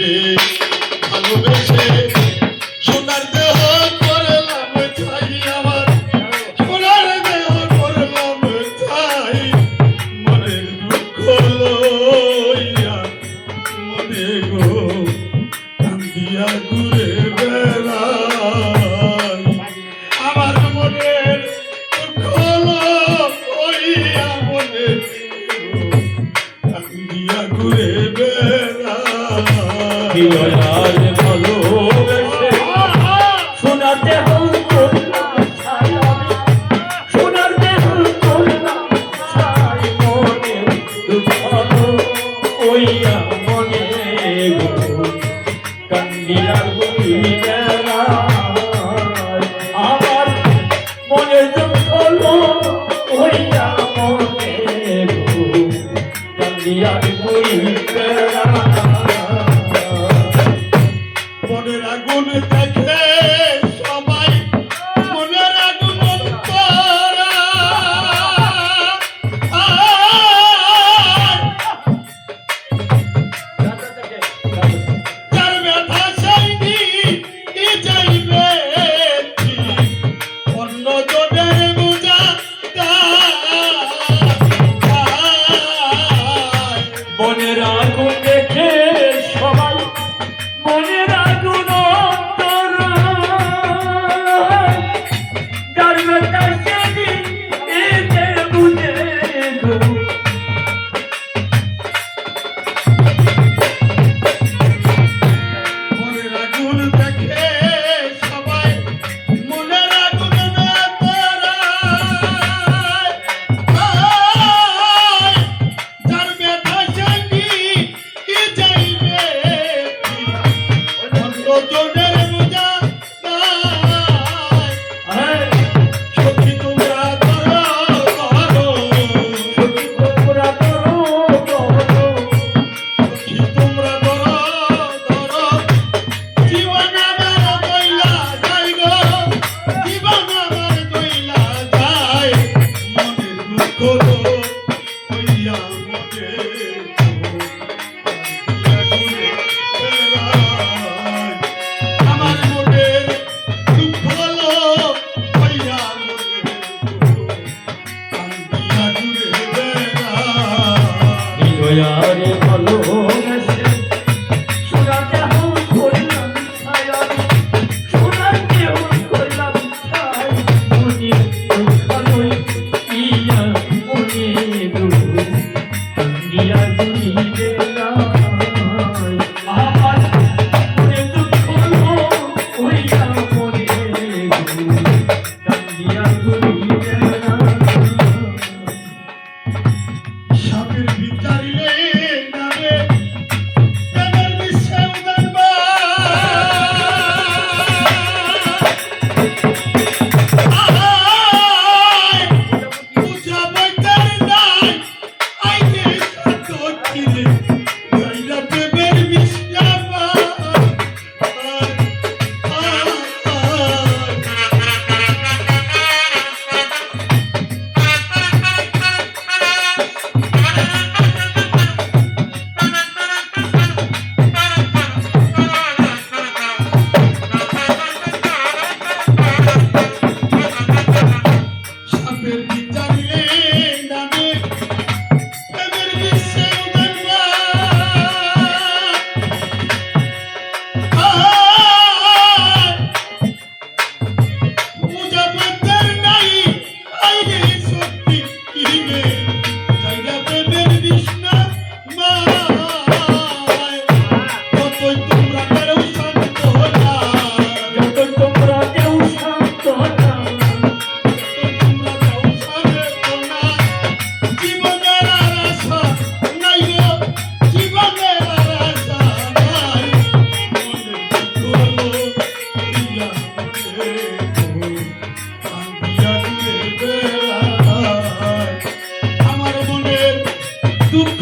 রে ভালোবেসে সোনার দেহ করলাম ছাই আমার সোনার দেহ করলাম ছাই মনের দুঃখ লইয়া মনে গো কান্দিয়া ঘুরে বেড়াই আমার মনের দুঃখ লইয়া মনে কান্দিয়া ঘুরে বেড়াই ভালোবেসে সোনার দেহ করলাম ছাই সোনার দেহ করলাম ছাই মনে দুঃখ ওইয়া মনে কান্দিয়া ঘুরে বেড়াই আমার মনের দুঃখ ওইয়া মনে কান্দিয়া ঘুরে বেড়াই মনের আগুন দেখে সবাই মনের আগুন অন্তরা যার ব্যথা সেইনি যাইবে অন্য জনের বোঝা মনের আগুন দেখে সবাই মনের আগুন যার ব্যথা সেদিন এতে বুঝে মনের আগুন দেখে সবাই মনের আগুন যার ব্যথা জানি কি যাইবে অন্য জনের বোঝা সখী তোমরা ধরো সখী তোমরা ধরো সখী তোমরা ধরো জীবন আমার দইলা যাই গো জীবন আমার দইলা যায় মনের দুঃখ হইয়া মনে আমার মনের দুঃখ হইয়া মনে কান্দিয়া ঘুরে বেড়াই হৃদয়ারে ভালোবেসে সোনার দেহ করলাম ছাই সোনার দেহ করলাম ছাই মনে দুঃখ লইয়া মনে কান্দিয়া ঘুরিবে নাই আমার মনে দুঃখ হইয়া মনে কান্দিয়া ঘুরিবে নাই সাপের ভিতরিলে নামে প্রেমের বিশ্বে উদার পূজা বৈতার নাই আইনে সাত কিরে গাইলা প্রেমের বিশ্বে সাপের ভিতরিলে নামে প্রেমের বিশ্বে পূজা বৈতার নাই আইনে সত্যি কিরে গাইলা প্রেমের বিশ্বে কতই তোমরা কেউ শান্ত হলা যত তোমরা কেউ শান্ত না তোমরা কেউ শান্ত না জীবনের আর আশা নাই গো জীবনের আর আশা নাই মনের দুঃখ হইয়া কান্দিয়া ঘুরে বেড়াই আমার মনের দুঃখ